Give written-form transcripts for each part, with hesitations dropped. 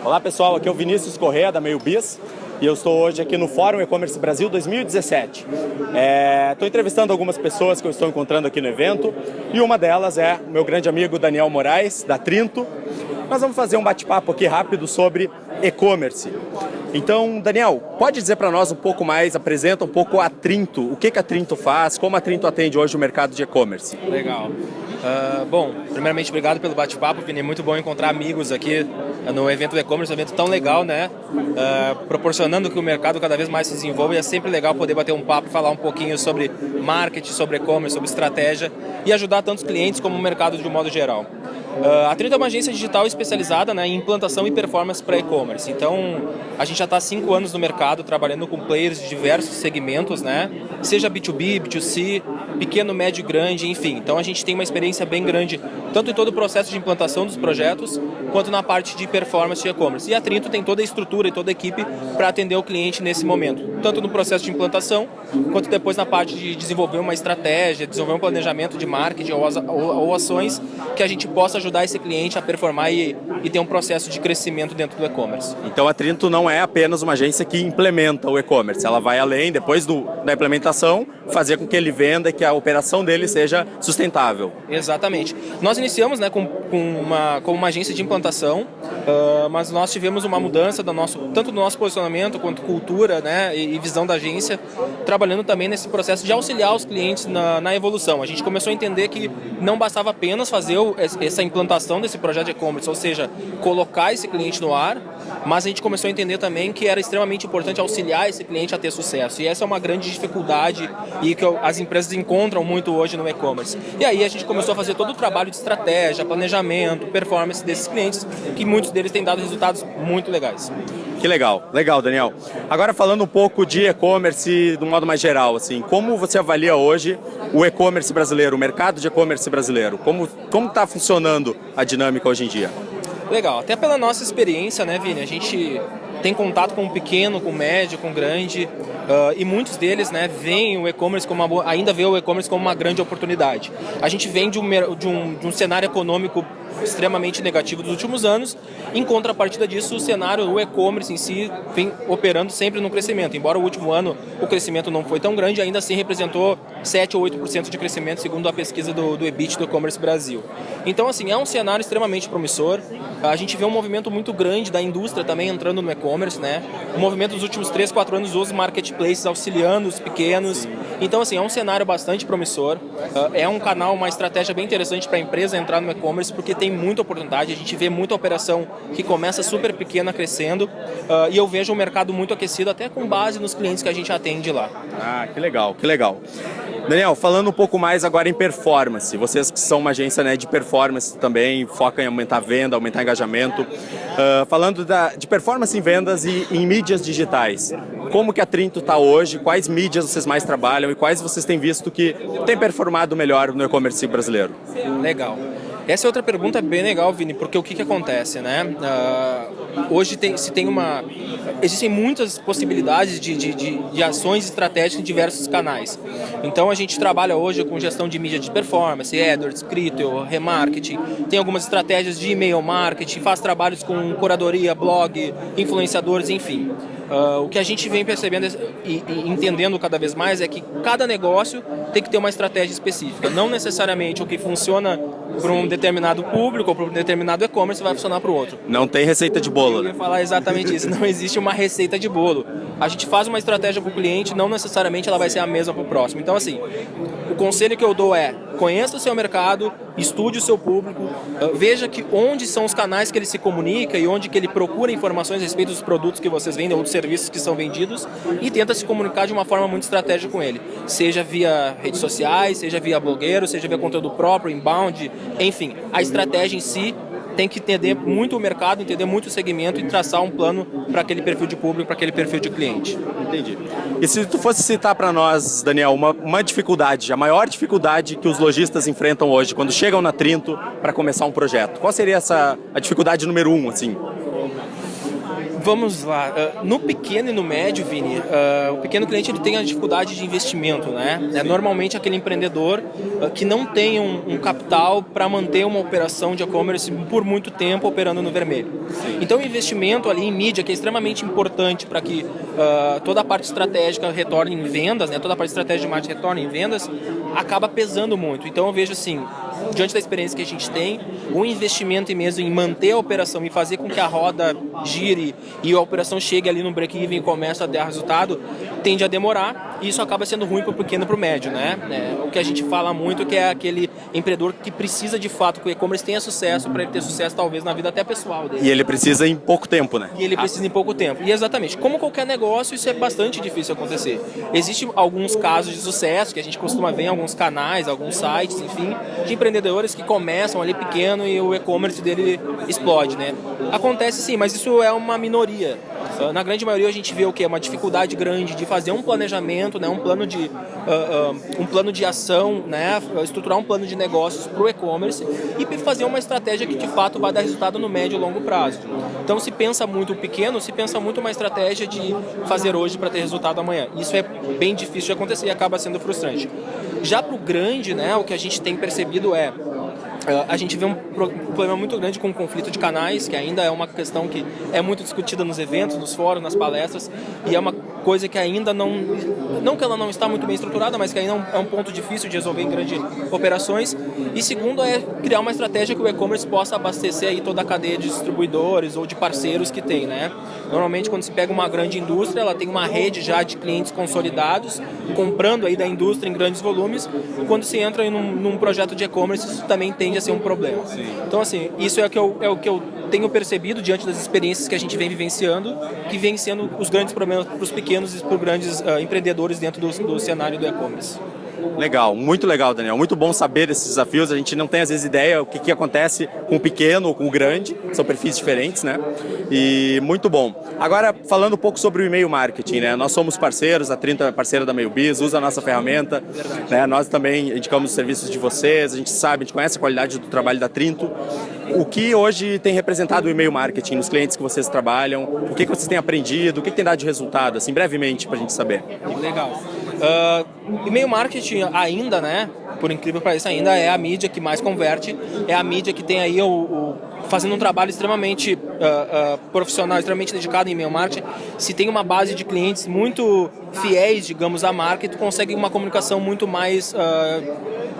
Olá pessoal, aqui é o Vinícius Corrêa da Meio Bis e eu estou hoje aqui no Fórum E-Commerce Brasil 2017. Estou entrevistando algumas pessoas que eu estou encontrando aqui no evento e uma delas é o meu grande amigo Daniel Moraes, da Trinto. Nós vamos fazer um bate-papo aqui rápido sobre e-commerce. Então, Daniel, pode dizer para nós um pouco mais, apresenta um pouco a Trinto, o que a Trinto faz, como a Trinto atende hoje o mercado de e-commerce? Legal. Bom, primeiramente, obrigado pelo bate-papo, Vini. É muito bom encontrar amigos aqui no evento do e-commerce, um evento tão legal, né? Proporcionando que o mercado cada vez mais se desenvolva, e é sempre legal poder bater um papo e falar um pouquinho sobre marketing, sobre e-commerce, sobre estratégia e ajudar tanto os clientes como o mercado de um modo geral. A Trinto é uma agência digital especializada, né, em implantação e performance para e-commerce. Então, a gente já está há 5 anos no mercado, trabalhando com players de diversos segmentos, né? Seja B2B, B2C, pequeno, médio e grande, enfim. Então, a gente tem uma experiência bem grande, tanto em todo o processo de implantação dos projetos, quanto na parte de performance de e-commerce. E a Trinto tem toda a estrutura e toda a equipe para atender o cliente nesse momento, tanto no processo de implantação, quanto depois na parte de desenvolver uma estratégia, desenvolver um planejamento de marketing ou ações que a gente possa ajudar esse cliente a performar e ter um processo de crescimento dentro do e-commerce. Então a Trinto não é apenas uma agência que implementa o e-commerce, ela vai além, depois da implementação, fazer com que ele venda e que a operação dele seja sustentável. Exatamente. Nós iniciamos, né, como uma agência de implantação, mas nós tivemos uma mudança tanto do nosso posicionamento quanto cultura, né, e visão da agência, trabalhando também nesse processo de auxiliar os clientes na evolução. A gente começou a entender que não bastava apenas fazer essa implantação desse projeto de e-commerce, ou seja, colocar esse cliente no ar, mas a gente começou a entender também que era extremamente importante auxiliar esse cliente a ter sucesso. E essa é uma grande dificuldade e que as empresas encontram muito hoje no e-commerce. E aí a gente começou a fazer todo o trabalho de estratégia, planejamento, performance desses clientes, que muitos deles têm dado resultados muito legais. Que legal, legal, Daniel. Agora falando um pouco de e-commerce de um modo mais geral, assim, como você avalia hoje o e-commerce brasileiro, o mercado de e-commerce brasileiro? Como está funcionando a dinâmica hoje em dia? Legal, até pela nossa experiência, né, Vini? A gente tem contato com o pequeno, com o médio, com o grande, e muitos deles, né, veem o e-commerce ainda vê o e-commerce como uma grande oportunidade. A gente vem de um cenário econômico extremamente negativo dos últimos anos. Em contrapartida disso, o cenário, o e-commerce em si, vem operando sempre no crescimento. Embora o último ano o crescimento não foi tão grande, ainda assim representou 7 ou 8% de crescimento, segundo a pesquisa do EBIT do E-Commerce Brasil. Então, assim, é um cenário extremamente promissor. A gente vê um movimento muito grande da indústria também entrando no e-commerce, né? O movimento dos últimos 3, 4 anos, os marketplaces auxiliando os pequenos. Então, assim, é um cenário bastante promissor. É um canal, uma estratégia bem interessante para a empresa entrar no e-commerce, porque tem muita oportunidade. A gente vê muita operação que começa super pequena, crescendo, e eu vejo um mercado muito aquecido, até com base nos clientes que a gente atende lá. Ah, que legal, que legal. Daniel, falando um pouco mais agora em performance, vocês que são uma agência, né, de performance também, focam em aumentar a venda, aumentar o engajamento, falando de performance em vendas e em mídias digitais, como que a Trinto está hoje, quais mídias vocês mais trabalham e quais vocês têm visto que tem performado melhor no e-commerce brasileiro? Legal. Essa é outra pergunta bem legal, Vini, porque o que acontece, né? Hoje existem muitas possibilidades de ações estratégicas em diversos canais. Então a gente trabalha hoje com gestão de mídia de performance, AdWords, Criteo, remarketing, tem algumas estratégias de e-mail marketing, faz trabalhos com curadoria, blog, influenciadores, enfim. O que a gente vem percebendo e entendendo cada vez mais é que cada negócio tem que ter uma estratégia específica. Não necessariamente o que funciona para um determinado público ou para um determinado e-commerce vai funcionar para o outro. Não tem receita de bolo. Eu ia falar exatamente isso. Não existe uma receita de bolo. A gente faz uma estratégia para o cliente, não necessariamente ela vai ser a mesma para o próximo. Então, assim, o conselho que eu dou é: conheça o seu mercado, estude o seu público, veja que onde são os canais que ele se comunica e onde que ele procura informações a respeito dos produtos que vocês vendem ou dos serviços que são vendidos, e tenta se comunicar de uma forma muito estratégica com ele. Seja via redes sociais, seja via blogueiro, seja via conteúdo próprio, inbound, enfim. A estratégia em si tem que entender muito o mercado, entender muito o segmento e traçar um plano para aquele perfil de público, para aquele perfil de cliente. Entendi. E se tu fosse citar para nós, Daniel, uma dificuldade, a maior dificuldade que os lojistas enfrentam hoje quando chegam na Trinto para começar um projeto, qual seria a dificuldade número 1, assim? Vamos lá. No pequeno e no médio, Vini, o pequeno cliente ele tem a dificuldade de investimento, né? É normalmente aquele empreendedor que não tem um capital para manter uma operação de e-commerce por muito tempo operando no vermelho. Sim. Então, o investimento ali em mídia, que é extremamente importante para que toda a parte estratégica retorne em vendas, né? Toda a parte estratégica de marketing retorne em vendas, acaba pesando muito. Então, eu vejo assim, diante da experiência que a gente tem, o investimento mesmo em manter a operação e fazer com que a roda gire e a operação chegue ali no break-even e comece a dar resultado, tende a demorar, e isso acaba sendo ruim para o pequeno e para o médio, né? O que a gente fala muito que é aquele empreendedor que precisa de fato que o e-commerce tenha sucesso para ele ter sucesso talvez na vida até pessoal dele. E ele precisa em pouco tempo, né? E ele precisa em pouco tempo. E exatamente, como qualquer negócio, isso é bastante difícil acontecer. Existem alguns casos de sucesso que a gente costuma ver em alguns canais, alguns sites, enfim, de empreendedores que começam ali pequeno e o e-commerce dele explode, né? Acontece sim, mas isso é uma minoria. Na grande maioria a gente vê o que? Uma dificuldade grande de fazer um planejamento, né? um plano de ação, né? Estruturar um plano de negócios para o e-commerce e fazer uma estratégia que de fato vai dar resultado no médio e longo prazo. Então se pensa muito pequeno, se pensa muito uma estratégia de fazer hoje para ter resultado amanhã. Isso é bem difícil de acontecer e acaba sendo frustrante. Já para o grande, né? O que a gente tem percebido é a gente vê um problema muito grande com o conflito de canais, que ainda é uma questão que é muito discutida nos eventos, nos fóruns, nas palestras, e é uma coisa que ainda não que ela não está muito bem estruturada, mas que ainda é um ponto difícil de resolver em grandes operações. E segundo é criar uma estratégia que o e-commerce possa abastecer aí toda a cadeia de distribuidores ou de parceiros que tem, né? Normalmente quando se pega uma grande indústria, ela tem uma rede já de clientes consolidados, comprando aí da indústria em grandes volumes. Quando se entra num projeto de e-commerce, isso também tende a ser um problema. Sim. Então, assim, isso é o que eu tenho percebido diante das experiências que a gente vem vivenciando, que vem sendo os grandes problemas para os pequenos e para os grandes empreendedores dentro do cenário do e-commerce. Legal, muito legal, Daniel. Muito bom saber desses desafios. A gente não tem, às vezes, ideia o que acontece com o pequeno ou com o grande. São perfis diferentes, né? E muito bom. Agora, falando um pouco sobre o e-mail marketing, né? Nós somos parceiros, a Trinto é parceira da MailBiz, usa a nossa ferramenta. Né? Nós também indicamos os serviços de vocês, a gente sabe, a gente conhece a qualidade do trabalho da Trinto. O que hoje tem representado o e-mail marketing nos clientes que vocês trabalham? O que vocês têm aprendido? O que tem dado de resultado? Assim, brevemente, para a gente saber. Legal. E-mail marketing ainda, né? Por incrível que pareça, ainda é a mídia que mais converte, é a mídia que tem aí fazendo um trabalho extremamente profissional, extremamente dedicado em e-mail marketing. Se tem uma base de clientes muito fiéis, digamos, à marca, tu consegue uma comunicação muito mais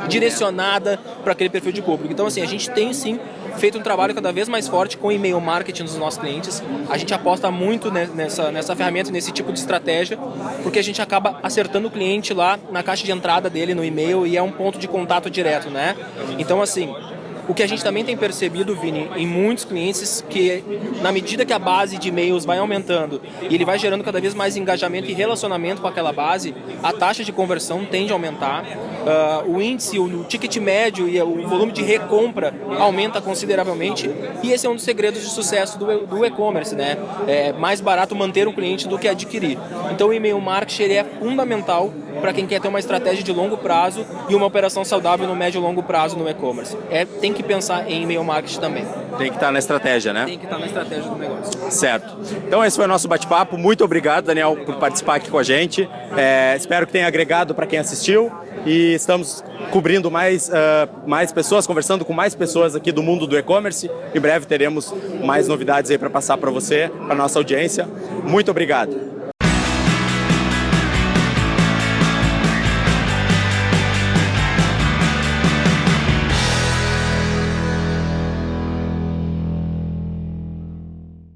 direcionada para aquele perfil de público. Então, assim, a gente tem sim feito um trabalho cada vez mais forte com e-mail marketing dos nossos clientes. A gente aposta muito nessa ferramenta, nesse tipo de estratégia, porque a gente acaba acertando o cliente lá na caixa de entrada dele no e-mail e é um ponto de contato direto, né? Então, assim, o que a gente também tem percebido, Vini, em muitos clientes, que na medida que a base de e-mails vai aumentando e ele vai gerando cada vez mais engajamento e relacionamento com aquela base, a taxa de conversão tende a aumentar, o índice, o ticket médio e o volume de recompra aumenta consideravelmente, e esse é um dos segredos de sucesso do e-commerce, né? É mais barato manter um cliente do que adquirir. Então o e-mail marketing ele é fundamental para quem quer ter uma estratégia de longo prazo e uma operação saudável no médio e longo prazo no e-commerce. Tem que pensar em e-mail marketing também. Tem que estar na estratégia, né? Tem que estar na estratégia do negócio. Certo. Então esse foi o nosso bate-papo. Muito obrigado, Daniel, por participar aqui com a gente. Espero que tenha agregado para quem assistiu e estamos cobrindo mais pessoas, conversando com mais pessoas aqui do mundo do e-commerce. Em breve teremos mais novidades aí para passar para você, para nossa audiência. Muito obrigado.